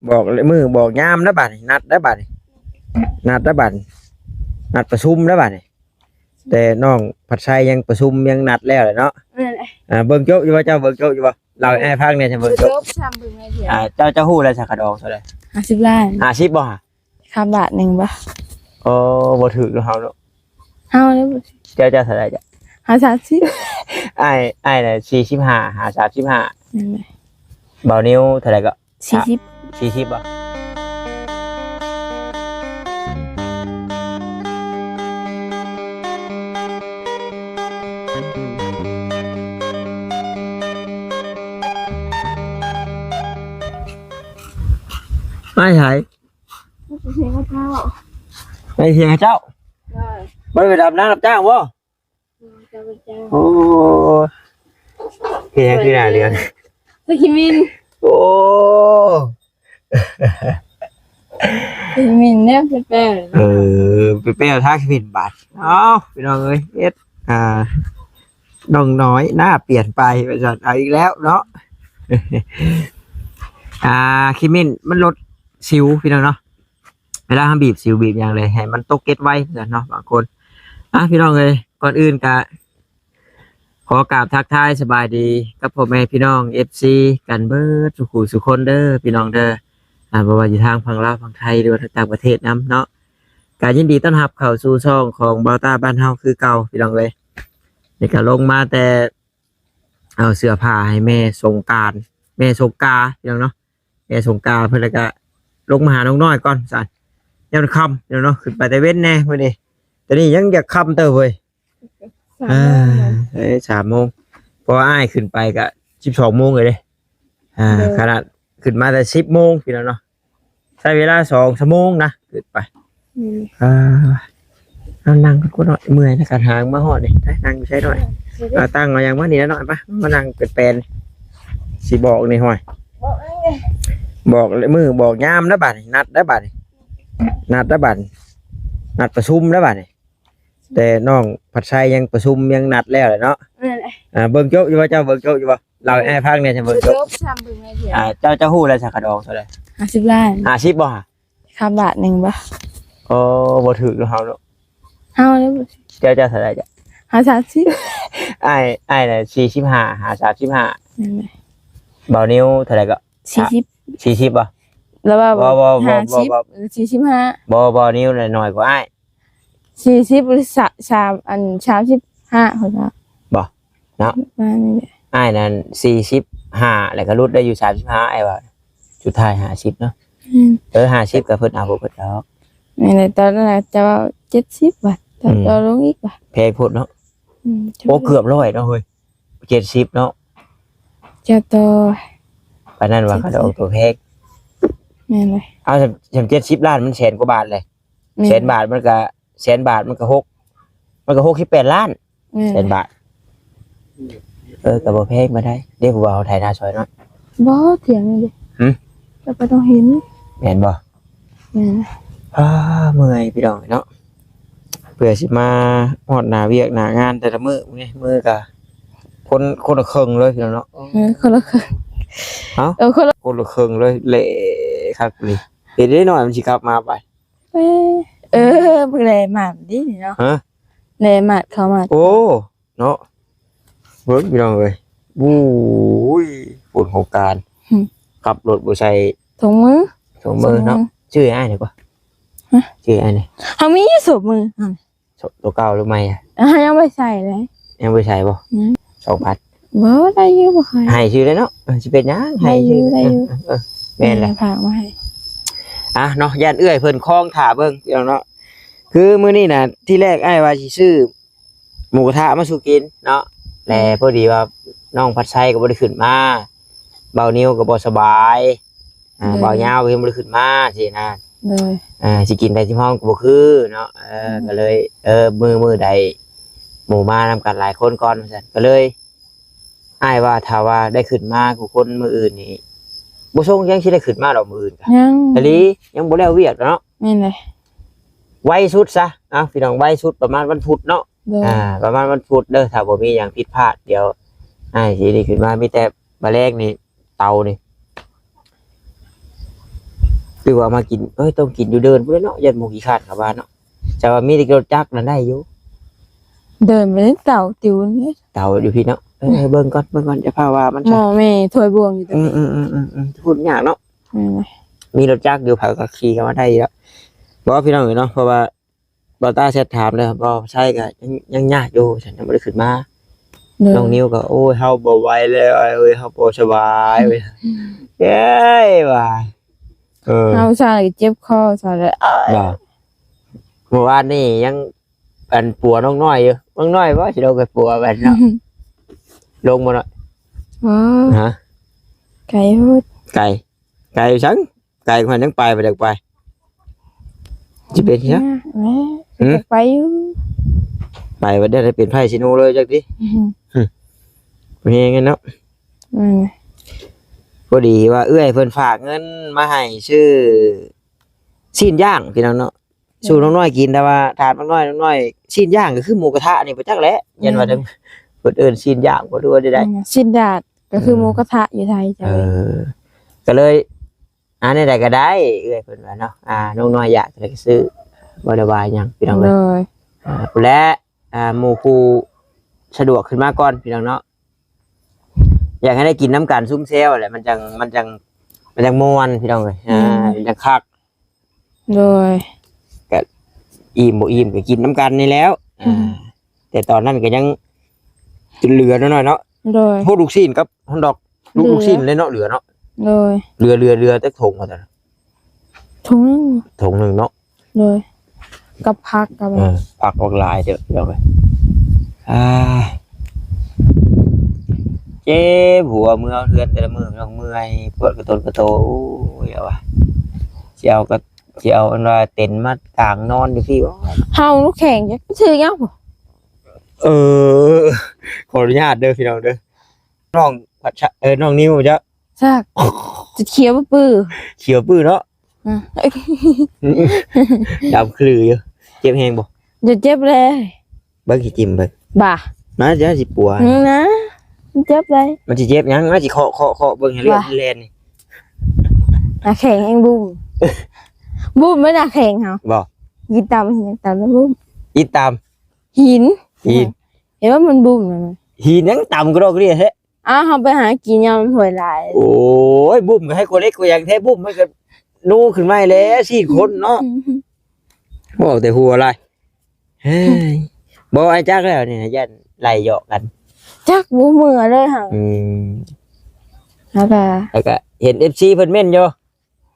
บอกเลยมือบอกยามแล้วบัดนี้นัดแล้วบัดนี้นัดแล้วบัดนี้นัดประชุมแล้วบัดนี้แต่น้องผัดไทยยังประชุมยังนัดแล้วเลยเนาะเบิ่งโจ๊กอยู่ว่าเจ้าเบิ่งโจ๊กอยู่ว่าเราให้พักเนี่ยจะเบิ่งโจ๊กเจ้าฮู้อะไรสักกระดองเท่าไหร่50 ล้าน50บ่ฮะคำบาทหนึ่งบ่บ่ถูกเฮาเนาะเฮาแล้วเจ้าเท่าไหร่จ้ะ30อ้ายน่ะ45หา35นั่นแหละเบานิ้วเท่าไหร่ก็40บ่ไม่ใช่ไม่เสียงเจ้าไม่ไปดับน้ำรับจ้างวะโอ้เพียงที่ไหนเรียนสกิมินโอ้สกิมินเนี่ยเป็นแป้งเป็นแป้งท่าขมิ้นบาทพี่น้องเอ้ยน้องน้อยหน้าเปลี่ยนไปไปจัดเอาอีกแล้วเนาะขมิ้นมันลดสิวพี่น้องเนาะเวลาทำบีบสิวบีบอย่างเลยให้มันตกเก็ตไว้เนาะบางคนพี่น้องเลยก่อนอื่นกะขอกราบทักทายสบายดีกับพ่อแม่พี่น้อง FC กันเบิดสุขุสุคนเด้อพี่น้องเด้อบ่ว่าอยู่ทางฝั่งลาวฝั่งไทยหรือว่าต่างประเทศนำเนาะการยินดีต้อนรับเข้าสู่ช่องของเบาต้าบ้านเฮาคือเก่าพี่น้องเลยนี่ก็ลงมาแต่เอาเสื้อผ้าให้แม่สงกรานต์แม่สงกาพี่น้องเนาะแม่สงกาเพิ่นแล้วก็ลงมาหาน้องน้อยก่อนสั่นยังค่ำเนาะขึ้นไปแต่เว้นแน่มื้อนี้แต่นี่ยังอยากค่ำเต้อเว้ย3 โมงเพราะอ้ายขึ้นไปก็12 โมงเลยเด้ขนาดขึ้นมาแต่10 โมงพี่น้องเนาะใช้เวลา2 ชั่วโมงนะขึ้นไปนั่งก็หน่อยเมื่อยในการหางมาฮอดนี่นั่งใช้หน่อยตั้งเอาอย่างว่านี่หน่อยปะมานั่งเป็นสิบอกนี่ห้อยบอกเลยมือบอกยามแล้วบัดนี้นัดแล้วบัดนี้นัดแล้วบัดนัดประชุมแล้วบัดนี้แต่น้องผัดไทยยังประชุมยังนัดแล้วเลยเนาะเบิ่งโจ๊กอยู่ว่าเจ้าเบิ่งโจ๊กอยู่ว่าเราให้พักเนี่ยจะเบิ่งโจ๊กเจ้าฮู้อะไรสักกระดองเท่าไหร่50 ล้าน50บ่ฮะคำบาทหนึ่งบ่บ่ถูกเฮาเนาะเฮาแล้วเจ้าเท่าไหร่จ้ะ30อ้ายน่ะ45หา35นั่นแหละเบานิ้วเท่าไหร่ก็40บ่แล้วว่า50 45บ่นิ้วหน่อยกว่าอ้าย40หรือ35คนละบ่เนาะอ้ายนั่น45แล้วก็ลดได้อยู่35อ้ายว่าสุดท้าย50เนาะ50ก็เพิ่นเอาบ่เพิ่นดอกนี่แหละตอนนั้นจะว่า70 บาทต่อลงอีกบาทแพงพุ่นเนาะเกือบ100เนาะเฮ้ย70เนาะจะต่อปานนั้นว่าเขาดอกตัวแพงแม่นเลยเอา70 ล้านมันแสนกว่าบาทเลยแสนบาทมันก็แสนบาทมันก็6ที่8 ล้านแสนบาทก็บ่แพงมาได้เดี๋ยวผู้บ่าวไทยนาซอยเนาะบ่เถียงเลยจะไปต้องเห็นแม่นบ่แม่นเมื่อยพี่น้องเนาะเพื่อสิมาฮอดหน้าเวียกหน้างานแต่ละมื้อนี่มื้อก็คนละครึ่งเลยพี่น้องเนาะคนละครึ่งคนละครึ่งเลยเละคักนี่เฮ็ดได้หน่อยมันสิกลับมาไปเพิ่นแลมาดิเนาะแลมาเข้ามาโอ้เนาะเบิ่งพี่น้องเอ้ยบู้ยฝนโครงการขับรถบ่ใส่ถุงมือเนาะชื่ออ้ายนี่กว่าชื่ออ้ายนี่เฮามีศพมือตัวเก่าหรือไม่ยังไม่ใส่เลยยังบ่ใส่บ่2,000บ่ได้อยู่บ่ให้ชื่อได้เนาะสิเป็นหยังให้ชื่อได้แม่นแหละฝากมาให้เนาะย่านเอื้อยเพิ่นคล้องถ่าเบิ่งพี่น้องเนาะคือมื้อนี้น่ะที่แรกอ้ายว่าสิซื้อหมูกระทะมาสู่กินเนาะแต่พอดีว่าน้องผัดไทยก็บ่ได้ขึ้นมาเบานิ้วก็บ่สบายเบายาวก็ยังบ่ได้ขึ้นมาสินะสิกินได้ที่ห้องก็บ่คือเนาะก็เลยมื้อใดหมู่มานำกันหลายคนก่อนว่าซั่นก็เลยอ้ายว่าถ้าว่าได้ขึ้นมากูคนมื้ออื่นนี่บ่ส่งยังสิได้ขึ้นมาดอกมื้ออื่นยังอีหลียังบ่แล้วเวียกเนาะแม่นเลยไวสุดซะพี่น้องไวสุดประมาณวันพุธเนาะประมาณวันพุธเด้อถ้าบ่มีหยังผิดพลาดเดี๋ยวสิได้ขึ้นมามีแต่แมลงนี่เตานี่ คือว่ามากินต้องกินอยู่เดินพุ่นเนาะยันหมู่ขี้คร้านเข้าบ้านเนาะแต่ว่ามีแต่รถจักรนั่นได้อยู่ เดินไปเล่นเต่าติวนี่ เต่าอยู่พี่เนาะเบิ่งก่อนจะพาว่ามัน หมอแม่ถวยบวงอยู่ตรงนี้ พูดยากเนาะ นั่นแหละ มีรถจักรอยู่เผาก็ขี่กันมาได้แล้วบอกว่าพี่น้องเนาะเพราะว่าบอต้าเซตถามเลยบ่ใช่ก็ยังยากอยู่ฉันยังบ่ได้ขึ้นมา เดิน น้องนิ้วก็โอ้ยเฮาบ่ไหวแล้วเอ้ยเฮาบ่สบายเว้ยเย้ยว่าเอาซะเจ็บคอซะแล้ว บ่เมื่อวานนี่ยังอันปัวน้องน้อยอยู่น้องน้อยบ่สิโดนไปปัวแบบเนาะลงบ่เนาะ อ๋อ ฮะ ไก่พูด ไก่ฉันไก่มันยังไปบ่ได้ไปสิเป็นเนาะ แม่ไปอยู่ ไปบ่ได้เป็นไผสิโนเลยจักดิเป็นยังไงเนาะ พอดีว่าเอื้อยเพิ่นฝากเงินมาให้ชื่อชิ้นย่างพี่น้องเนาะสู่น้องน้อยกินแต่ว่าทานน้องน้อยชิ้นย่างก็คือหมูกระทะนี่บ่จักแหละยันว่าจังเพิ่นเอิ้นชิ้นย่างบ่รู้ว่าได้ ชิ้นดาดก็คือหมูกระทะอยู่ไทยจ้ะ ก็เลยในใดก็ได้เอื้อยเพิ่นว่าเนาะน้องน้อยอยากก็เลยซื้อบ่ได้ว่าหยังพี่น้อง เล เอ้ย ย และหมู่คู่สะดวกขึ้นมาก่อนพี่น้องเนาะอยากให้ได้กินน้ำกันซุ้มเซลแหละมันจังม่วนพี่น้องเอ้ยมันจังคัก เลย อิ่มบ่อิ่มก็กินน้ำกันนี่แล้วแต่ตอนนั้นก็ยังเหลือน้อยๆเนาะ เลย พวกลูกชิ้นกับฮอนดอกลูกชิ้นเลยเนาะเหลือเนาะ เลย เรือแต่ถุงว่าแต่ ถุงนึง ถุงนึงเนาะ เลยกับผักกับ ผักออกหลายเด้อพี่น้องเอ้ยเจ็บหัวเมื่อเฮือนแต่ละมื้อพี่น้องเมื่อยปวดกระต้นกระโตโอ้ยเอาว่ะสิเอาอันว่าเต็นท์มากางนอนอยู่พี่บ่ เฮาลูกแข่งจักชื่อยังบ่ ขออนุญาตเด้อพี่น้องเด้อน้องผัดชะน้องนิ้วจ้ะ ซากจะเขียวปื้อ เขียวปื้อเนาะ อ่ะ ดำคลืออยู่เจ็บแฮงบ่ จะเจ็บเลย เบิ่งสิจิ้มเบิ่ง บ่า มาจะสิปัว นะเจ็บเลย มันสิเจ็บหยังมาสิเคาะเบิ่งให้เลือดแล่นนี่ น่ะแข่งเองบุ้มบุ้มไม่น่ะแข่งเฮา บ่ ยินตามหินตามแล้วบุ้ม อีตาม หิน หิน เห็นว่ามันบุ้มนะมัน หินยังต่ำก็ดอกเรียแท้ เฮาไปหากินยามมันห่วยหลาย โอ้ยบุ้มก็ให้คนเล็กกว่าอย่างแท้บุ้มมันก็นูขึ้นมาแล้ว4คนเนาะบอกแต่หัวอะไรเฮ้ยบ่ไอ้จักแล้วนี่ยันไล่เหยาะกัน จักบ่มือเลยค่ะแล้วก็ แล้วก็เห็น FC เพิ่นเม่นอยู่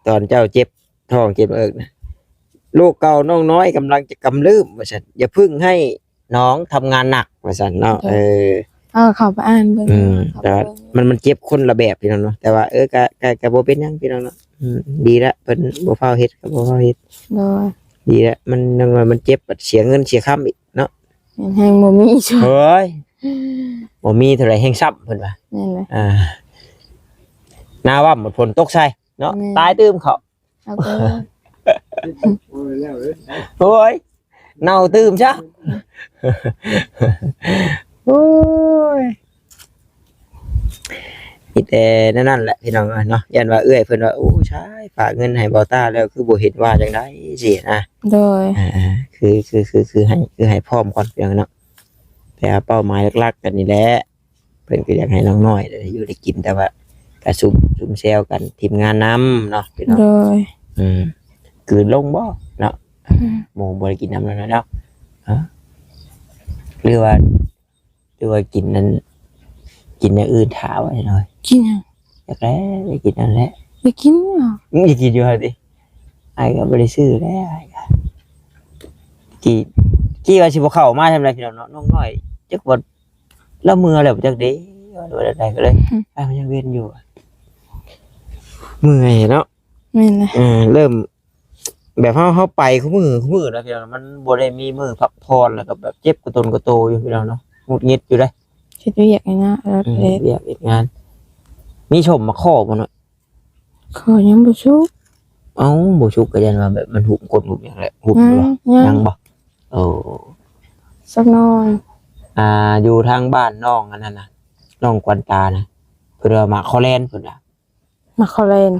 ตอนเจ้าเจ็บท้องเจ็บเอิกนะลูกเก่าน้องน้อยกำลังจะกำลืมว่าซั่นอย่าพึ่งให้น้องทำงานหนักว่าซั่นเนาะเข้าไปอ่านเบิ่ง แต่ว่ามันเจ็บคนละแบบพี่น้องเนาะแต่ว่าก็บ่เป็นหยังพี่น้องเนาะดีละเพิ่นบ่ฟ้าวเฮ็ดก็บ่ฟ้าวเฮ็ด โดย ดีละมันเจ็บเสียเงินเสียค่ำอีกเนาะ แห่งบ่มีช่วย เฮ้ยบ่มีเท่าไหร่แฮงซับเพิ่นว่า นั่นแหละ หน้าว่าหมดฝนตกใส่เนาะตายตื้มเขา เอาไป โอ้ยเน่าตื้มซะโอ้ยมีแต่นั่นแหละพี่น้องเนาะยันว่าเอื้อยเพิ่นว่าโอ้ใช่ฝากเงินให้เบาต้าแล้วคือบ่เห็นว่าจังได๋สินะ โดย คือให้พร้อมก่อนพี่น้องเนาะแต่เป้าหมายหลักๆกันนี่แหละเพิ่นก็อยากให้น้องน้อยได้อยู่ได้กินแต่ว่าก็ซุ่มแซวกันทีมงานนํเนาะพี่น้อง โดย คืนลงบ่เนาะหมู่บ่ได้กินน้ำแล้วเนาะหรือว่ากินนั้นกินอย่างอื่นถาไว้หน่อย กินยัง อยากแล้วได้กินนั่นแหละ ไปกินเหรอ จะกินอยู่ฮะดิไอ้ก็บ่ได้ซื้อแล้วไอ้ก็กี่ว่าสิบ่เข้ามาทำไรพี่น้องเนาะน้องน้อยจักบ่ละเมือแล้วจักเด้ว่าได้ก็เลยไอ้มันยังเวียนอยู่เมื่อยเนาะ แม่นนะ เริ่มแบบเฮาไปคู่มือนะพี่น้องมันบ่ได้มีมือพักผ่อนแล้วก็แบบเจ็บกระตนกระโตอยู่พี่น้องเนาะหงุดหงิดอยู่เด้ คิดว่าอยากให้นะแล้วเล็ด เรียกอีกงานมีชมมาข้อบ่เนาะ ขอยังบ่ชุบ เอ้าบ่ชุกก็ยันว่าแบบมันหุบกดหุบหยังแหละหุบบ่ ยั ยัง งบ่โอ้ สักหน่อย อยู่ทางบ้านน้องอันนั้นน่ะน้องกวนตานะเพิ่นว่ามาคอแลนเพิ่นน่ะ มาขอเล่น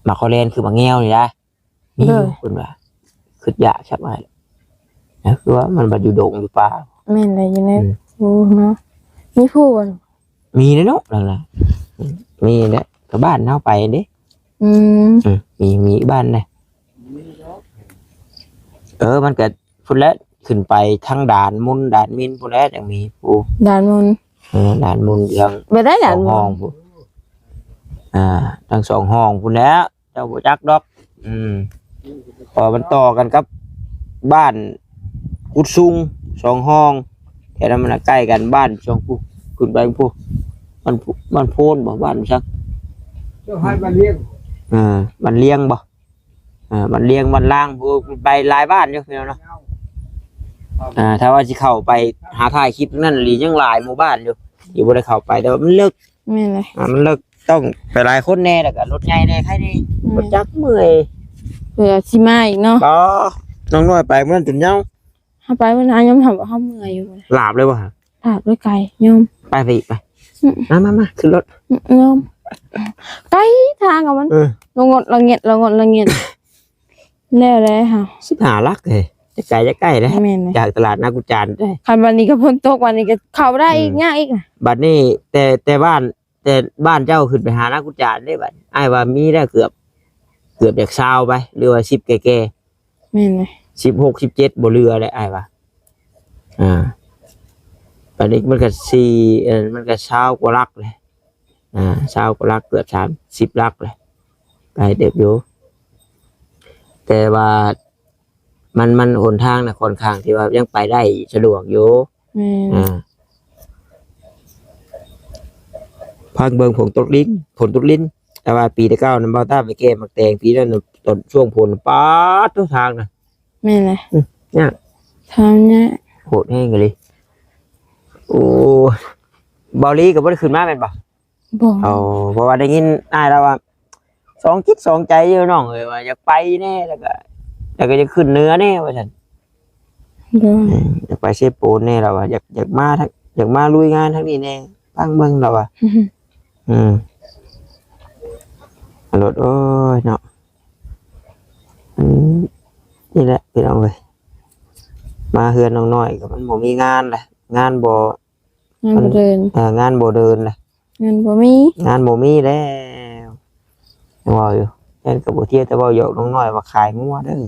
หมักคอเลนคือหมักแง้วนี่นะมีอยู่คนว่าคืออยากใช่ไหมนะคือว่ามันบัดอยู่ดงอยู่ป่า แม่นเลยอยู่ในผู้เนาะมีผู้บ่ มีนะเนาะนั่นล่ะมีแหละก็บ้านเฮาไปเด้ อืม มีบ้านนะมันก็พุ่นแล้วขึ้นไปทั้งด่านมุนด่านมินพุ่นแล้วยังมีผู้ ด่านมน ด่านมุนยัง ไปได้ ส ด่า อน ง ม ห้อง น พุ่นทั้ง2 ห้องพุ่นแล้วเจ้าบ่จักดอกพอมันต่อกันกับบ้านกุดซุง2 ห้องแถวนั้นมันใกล้กันบ้านช่องผู้ขึ้นไปผู้บ้านโพนบ่บ้านซัก เจ้าให้มาเลี้ยง มันเลี้ยงบ่มันเลี้ยงมันล่างไปหลายบ้านอยู่พี่น้องเนาะถ้าว่าสิเข้าไปหาถ่ายคลิปนั่นหรือยังหลายหมู่บ้านอยู่บ่ได้เข้าไปแต่ว่ามันเลิก แม่นเลย มันเลิกต้องไปหลายคนแน่แล้วก็รถใหญ่แน่ใครนี่รถจักรเมื่อย เผื่อสิมาอีกเนาะ บ่น้องน้อยไปเมื่อนั้นจนเหงา เฮาไปวันนั้นยอมทำว่าเฮาเมื่อยอยู่บ่ หลาบเลยบ่ฮะ ถาดด้วยไก่ยอม ไปอีกไปมาขึ้นรถ ยอมไกลทางกับมันลงงดละเงียดแล้วเลยค่ะ 15ลักเลยจะไกลจะใกล้เลย แม่นเลย จากตลาดนากุจานได้ คันวันนี้ก็ฝนตกวันนี้ก็เข้าได้อีกยากอีก บัดนี้แต่บ้านเจ้าขึ้นไปหานากุจานได้บัดอ้ายว่ามีได้เกือบจาก20ไปหรือว่า10แก่ แม่นเลย 16 17บ่เรือเลยอ้ายว่าบัดนี้มันก็มันก็20กว่าลักเลย20กว่าลักเกือบ30ลักเลยไปเด็บอยู่แต่ว่ามันหนทางนะค่อนข้างที่ว่ายังไปได้สะดวกอยู่ แม่น พังเบิงผลตุลิ้นแต่ว่าปีที่9นั้นบ่าวต้าไปแก้มักแตงปีนั้นต้นช่วงผลป๊าดทุกทางนะ แม่นเลย เนี่ย ทำเนี่ย โหดแห้งกันเลยโอ้บอลลี่ก็บ่ได้ขึ้นมาแม่นบ่ บอก เพราะว่าได้ยินอ้ายแล้วว่าสองจิตสองใจอยู่น้องเอ้ยว่าอยากไปแน่แล้วก็จะขึ้นเหนือแน่ว่าซั่น บอก อยากไปเชฟโปนแน่แล้วว่าอยากมาลุยงานทั้งนี้แน่ฟังเบิ่งแล้วว่ารถโอ้ยเนาะนี่แหละพี่น้องเอ้ยมาเฮือนน้องน้อยก็มันบ่มีงานแหละงานบ่ งานบ่เดิน งานบ่เดินแหละ งานบ่มี งานบ่มีแล้วยังว่าอยู่แค่นก็บ่เที่ยวแต่ว่าหยอกน้องน้อยว่าขายงัวเด้อ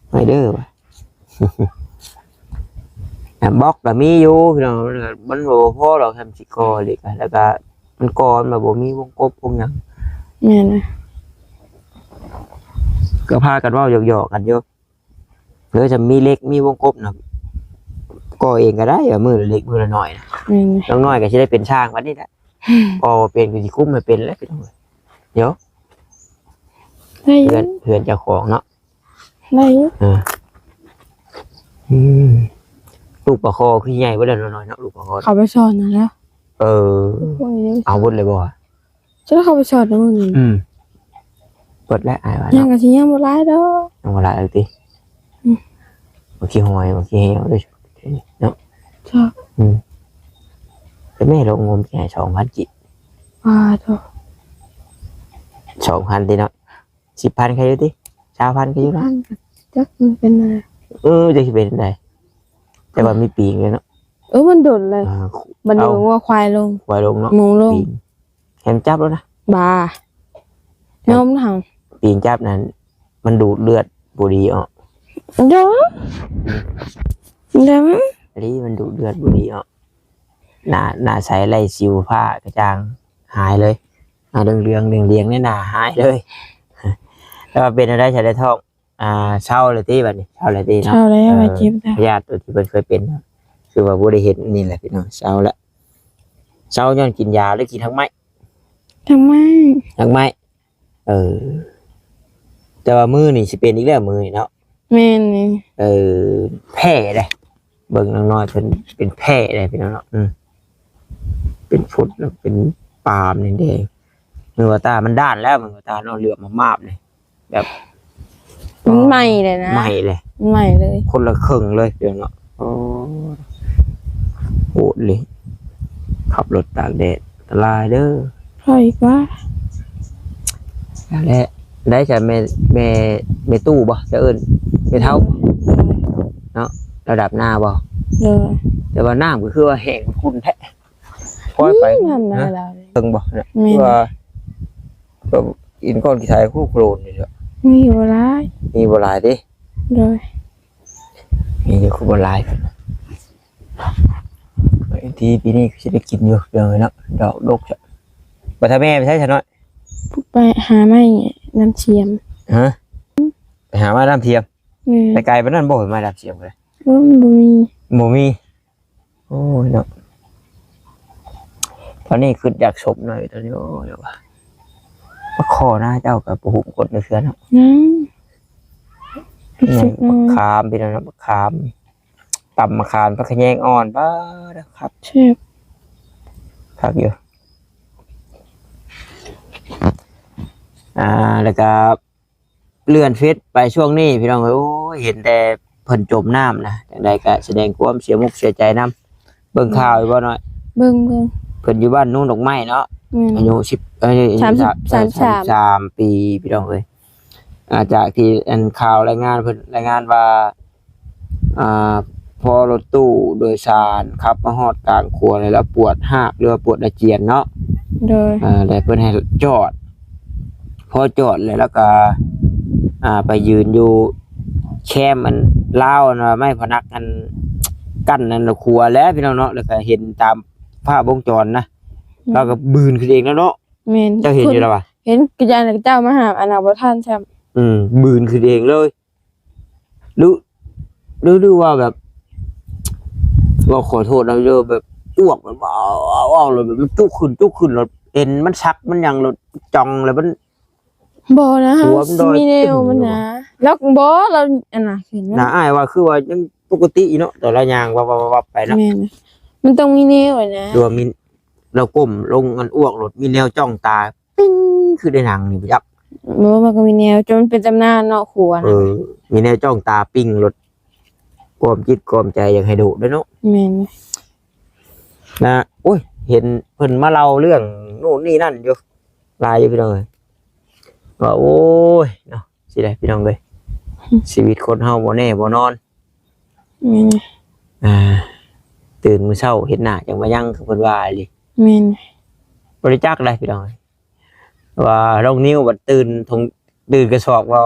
ไม่เด้อว่ะ บล็อกก็มีอยู่พี่น้องมันบ่พอหรอกทำสิกอเลยกันแล้วก็มันกอมันบ่มีวงกบวงหยัง แม่นเลย ก็พากันเว้าหยอกๆกันอยู่หรือจะมีเล็กมีวงกบน่ะก็เองก็ได้มื้อละเล็กมื้อละน้อยนะ แม่นเลย น้องน้อยก็สิได้เป็นช่างวันนี้แหละพอเป็นก็สิคุ้มไม่เป็นแล้วพี่น้องเดี๋ยว ได้อยู่ เพื่อนเจ้าของเนาะ ได้อยู่ ลูกปลาคอคือใหญ่บ่ได้น้อยๆเนาะลูกปลาคอ เขาไปสอนนะแล้ว พวกนี้ เอาเบิดเลยบ่ ฉันเขาไปสอนนะมึงนี่ เปิดแล้วอายว่า ยัง เนาะ กะสิยังบ่ร้ายดอก เอาละเอาติบ่ขี้หอยบ่ขี้เหี่ยวด้วยเนาะ ชอบ แต่แม่เรางมแค่2,000จิ ว่าดอก 2,000ติเนาะ10,000ใครอยู่ติ20,000ก็อยู่เนาะ จักมันเป็นอะไร จะสิเป็นจังไดแต่ว่ามีปีกเลยเนาะ มันโดดเลย มันดูว่าควายลง ไว้ลงเนาะ หมูลง ปีกแฮมจับแล้วนะ บาน้อมทาง ปีกจับนั้นมันดูดเลือดบ่ดีออก เด้อ อันนี้มันดูดเลือดบ่ดีออกหน้าใสไล่สิวผ้ากระจ่างหายเลยเรื่องเนี่ยหน้าหายเลย แล้วว่าเป็นอะไรใช้ได้ท้องเช่าเลยที่บัดนี้เช่าเลยที่เนาะ เช้าแล้วไปเจ็บแล้ว ญาติตัวที่เพิ่นเคยเป็นเนาะคือว่าบ่ได้เห็นนี่แหละพี่น้องเช่าละเช่าย้อนกินยาหรือกินทั้งไม้ ทำไม ทั้งไม้แต่ว่ามือนี่สิเป็นอีกแล้วมือนี่เนาะ แม่นนี่ แพ้เลยเบิ่งน้อยๆเพิ่นเป็นแพ้เลยพี่น้องเนาะเป็นฟุดแล้วเป็นปาล์มแดงๆมือว่าตามันด้านแล้วมือว่าตาเนาะเหลือบมาบเลยแบบ มันใหม่เลยนะ ใหม่เลย มันใหม่เลย คนละครึ่งเลยเดี๋ยวเนาะโหดเลยขับรถตากแดดอันตรายเด้อ พออีกว่า นั่นแหละ ได้จะแม่ตู้บ่จะเอิ้นแม่เฒ่าเนาะระดับหน้าบ่ เลย แต่ว่าน้ำก็คือว่าแห้งขุ่นแท้ปล่อยไป ทำนาเราเลย เพิ่งบ่เนี่ย แม่ ว่าก็อินก้อนขี้ไทยคู่โครนนี่แหละ มีอยู่ร้าย มีบ่หลายเด้ เลย มีอยู่คู่บ่หลายบางทีปีนี้สิได้กินอยู่เดี๋ยวเนาะดอกดกจ้ะบ่ถ้าแม่ไปใช้ซะหน่อย ไปหาไม้น้ำเชียม ฮะไปหามาน้ำเทียม แม่ ไปไกลปานนั้นบ่เห็นมาน้ำเทียมเลย บ่มี บ่มีโอ้ยเนาะตอนนี้คืออยากศพหน่อยตอนนี้โอ้ยเดี๋ยวว่ามาขอหน้าเจ้ากับปู่กดในเสือเนาะ นะ นี่มะขามพี่น้องมะขามต่ำมะขามพระขะแยงอ่อนป้านะครับ เช็บ ครับอยู่แล้วก็เลื่อนเฟซไปช่วงนี้พี่น้องโอ้ยเห็นแต่เพิ่นจมน้ำนะอย่างใดก็แสดงความเสียมุกเสียใจน้ำเบิ่งข่าวอยู่บ่หน่อย เบิ่ง เพิ่นอยู่บ้านนุ่งดอกไม้เนาะ แม่ อายุ33 ปีพี่น้องเอ้ยจากที่อันข่าวรายงานเพิ่นรายงานว่าพอรถตู้โดยสารขับมาฮอดกลางขัวเลยแล้วปวดหากหรือว่าปวดอาเจียนเนาะ เลย ได้เพิ่นให้จอดพอจอดเลยแล้วก็ไปยืนอยู่แคมมันลาวนะไม่พนักกันกั้นนั่นครัวแล้วพี่น้องเนาะแล้วก็เห็นตามภาพวงจรนะเราก็บืนขึ้นเองแล้วเนาะ แม่น เจ้าเห็นอยู่แล้วป่ะ เห็นกระยานเจ้ามาหาอนาบ่ทันซ้ํ บืนขึ้นเองเลยรู้ว่าแบบว่าขอโทษนะเยอะแบบอ้วกแบบเอาเลยแบบจุกขึ้นรถเอ็นมันชักมันยังรถจองเลยมัน บ่นะ หัวมันดอย มีแนวมันนะแล้วบ่เราอันน่ะเห็นมัน น่าอายว่าคือว่ายังปกติเนาะแต่ละอย่างวับไปเนาะ แม่นมันต้องมีแนวอะนะ ดูว่ามีเราก้มลงอันอ้วกรถมีแนวจ้องตาปิ้งคือได้หนังนี่ยับ บ่มันก็มีแนวจนเป็นตำนานเนาะขัวนะ มีแนวจ้องตาปิ้งรถความจิตความใจอยากให้ดุด้วยเนาะ แม่น นะโอ้ยเห็นเพิ่นมาเล่าเรื่องโน่นนี่นั่นอยู่ลายอยู่พี่น้องเลยว่าโอ้ยเนาะสิได้พี่น้องเลยชีวิตคนเฮาบ่แน่บ่นอน แม่น ตื่นมื้อเช้าเห็นหน้าจังว่ายังคือเพิ่นว่าอีหลี แม่น บริจาคได้พี่น้องว่าโรคนิ้วบัดตื่นกระสอบเรา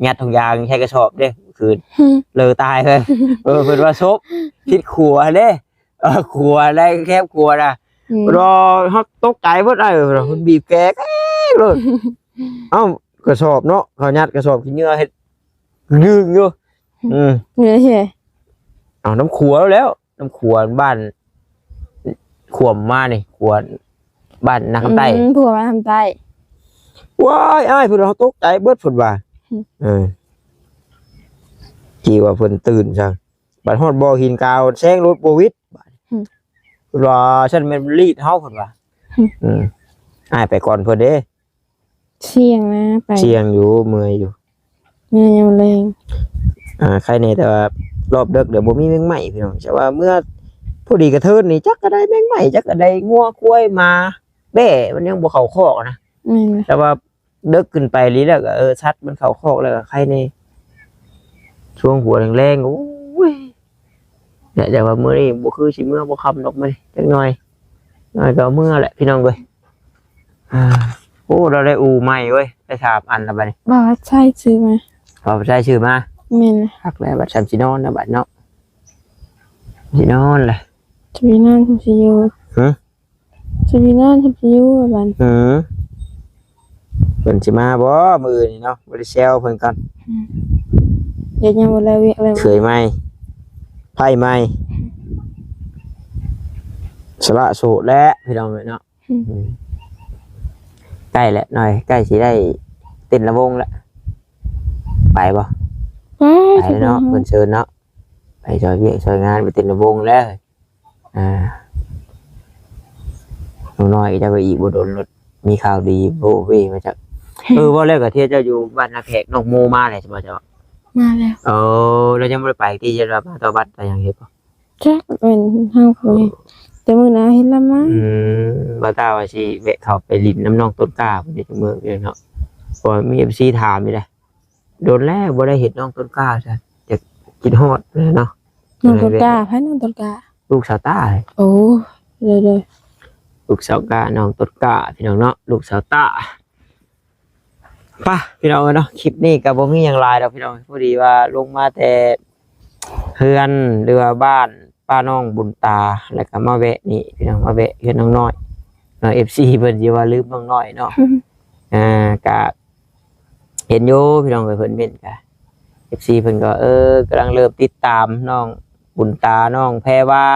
ยัดถุงยางใช้กระสอบเด้คือเลยตายเลยเพิ่นว่าซบพิษขัวเด้ขัวได้แคบขัวน่ะรอเฮาตกใจเบิดได้เพิ่นบีบแกกเลยเอ้ากระสอบเนาะเขายัดกระสอบขี้เหงื่อเฮ็ดยืงอยู่เหนื่อยใช่ เอาน้ำขัวแล้วน้ำขัวบ้านขวมมานี่ขวบ้านนาคำใต้ ผัวมาทำใต้ ว้ายอ้ายเพิ่นเขาตกใจเบิดเพิ่นว่ากี่ว่าเพิ่นตื่นจังบัดฮอดบ่อหินกาวแซงรถโควิดเพิ่นว่าฉันแม่นรีดเฮาเพิ่นว่าอ้ายไปก่อนเพิ่นเด้ เชียงนะไป เชียงอยู่เมื่อยอยู่ เมื่อยยังแรง ใครแน่แต่ว่ารอบดึกเดี๋ยวบ่มีแมงไหม้พี่น้องแต่ว่าเมื่อพอดีกระเทินนี่จักก็ได้แมงไหม้จักก็ได้งัวควายมาแบ่มันยังบ่เข้าคอกนะ แม่น แต่ว่าเลิกขึ้นไปลีแล้วก็ชัดมันเข้าคอกแล้วก็ใครในช่วงหัวแรงๆโอ้ยแต่ว่ามื้อนี้บ่คือสิมื้อบ่ค่ำดอกมื้อนี้จักหน่อยก็มื้อแหละพี่น้องเอ้ยโอ้เราได้อูใหม่เว้ยได้3อันแล้วบัดนี้ บ่ใช่ซื้อมา พอได้ชื่อมา แม่น พักแล้วบัดฉันสินอนนะบัดเนาะสินอนแหละ จะมีนอนทำสิอยู่จะมีนอนทำสิอยู่บัด เพิ่นสิมาบ่มื้อนี้เนาะบ่ได้แซวเพิ่นก่อน เดี๋ยวยังบ่แล้วเวียกแล้ว เคยไหมไพ่ไหมสละโสดและพี่น้องเนาะใกล้แล้วหน่อยใกล้สิได้เต้นระวงแล้วไปบ่ไปเนาะเพิ่นเชิญเนาะไปช่วยเวียกช่วยงานไปเต้นระวงแล้วน้อยจะไปอีกบ่โดนรถมีข่าวดีโบเวมาจากว่าแล้วก็เที่ยวเจ้าอยู่บ้านนาแขกนอกโมมาเลยใช่ป่ะเจ้า มาแล้ว เรายังไม่ได้ไปที่จะรับตัวบัตรแต่ยังเห็นป่ะ จักเป็นเฮาเขาแต่มื้อหน้าเห็นละมั้ง บ้าตาว่าสิแวะเข้าไปลิ้นน้ำน้องต้นกล้าเพิ่นจะมือเนาะ บ่มี FC ถามอยู่เลยโดนแล้วบ่ได้เห็นน้องต้นกล้าจ้ะจะกินฮอดเลยเนาะ น้องต้นกล้าให้น้องต้นกล้า ลูกสาวต้า โอ้เลย ลูกสาวกาน้องต้นกล้าพี่น้องเนาะลูกสาวต้าป่ะพี่น้องเนาะคลิปนี้ก็บ่มีหยังหลายดอกพี่น้องพอดีว่าลงมาแต่เฮือนหรือว่าบ้านป้าน้องบุญตาแล้วก็มาแวะนี่พี่น้องมาแวะเฮือนน้องน้อยFC เพิ่นสิว่าลืมน้องน้อยเนาะ ก็เห็นอยู่พี่น้องเพิ่นเม่นก็ FC เพิ่นก็กำลังเริ่มติดตามน้องบุญตาน้องแพรว่า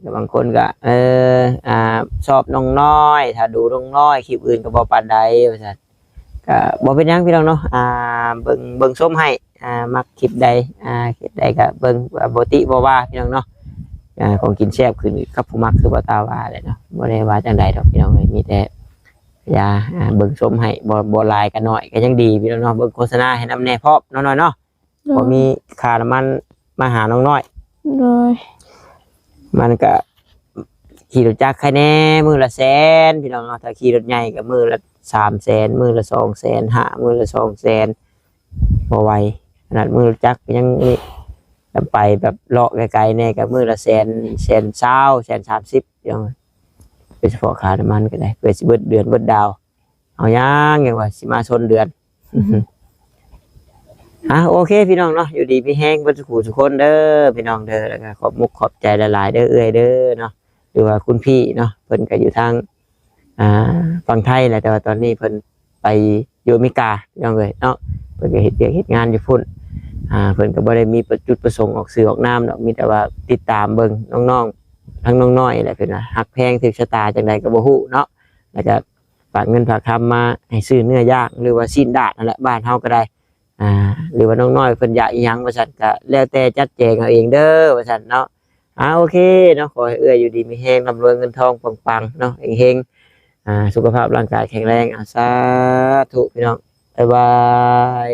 แล้วบางคนก็ชอบน้องน้อยถ้าดูน้องน้อยคลิปอื่นก็บ่ปานใดว่าซั่นก็บ่เป็นหยังพี่น้องเนาะเบิ่งชมให้มักคลิปใดคลิปใดก็เบิ่งบ่ติบ่ว่าพี่น้องเนาะของกินแซ่บขึ้นกับผู้มักคือบ่ตาว่าเลยเนาะบ่ได้ว่าจังใดดอกพี่น้องเอ้ยมีแต่อย่าเบิ่งชมให้บ่หลายกันหน่อยก็ยังดีพี่น้องเนาะเบิ่งโฆษณาให้นำแน่พร้อมน้อยๆเนาะบ่มีค่าน้ำมันมาหาน้องน้อย เลย มันก็ขี่รถจักรใครแน่มือละแสนพี่น้องเนาะถ้าขี่รถใหญ่ก็มือละ300,000มือละ200,000มือละ200,000บ่ไหวขนาดมือรถจักรก็ยังนี่ไปแบบเลาะไกลๆแน่ก็มือละ120,000 130พี่น้องโดยเฉพาะค่าน้ำมันก็ได้เพื่อสิเบิดเดือนเบิดดาวเอายังว่าสิมาชนเดือน โอเคพี่น้องเนาะอยู่ดีพี่แห้งเบ่ทุกคนเด้อพี่น้องเด้อแล้วก็ขอบมุกขอบใจหลายๆเด้อเอื้อยเด้อเนาะหรือว่าคุณพี่เนาะเพิ่นก็อยู่ทางฝั่งไทยแหละแต่ว่าตอนนี้เพิ่นไปอยู่อเมริกาพี่น้องเอ้ยเนาะเพิ่นก็เฮ็ดเวียกเฮ็ดงานอยู่พุ่นเพิ่นก็บ่ได้มีจุดประสงค์ออกสื่อออกนามดอกมีแต่ว่าติดตามเบิ่งน้องๆทั้งน้องน้อยแหละเพิ่นว่าฮักแพงถึกชะตาจังใดก็บ่ฮู้เนาะแล้วก็ฝากเงินฝากคำมาให้ซื้อเนื้อย่างหรือว่าซีนดาดนั่นแหละบ้านเฮาก็ได้หรือว่าน้องน้อยเพิ่นอยากอีหยังว่าซั่นก็แล้วแต่จัดแจงเอาเองเด้อว่าซั่นเนาะโอเคเนาะขอให้เอื้อยอยู่ดีมีแรงร่ำรวยเงินทองปังๆเนาะเฮงๆสุขภาพร่างกายแข็งแรงสาธุพี่น้องบ๊ายบาย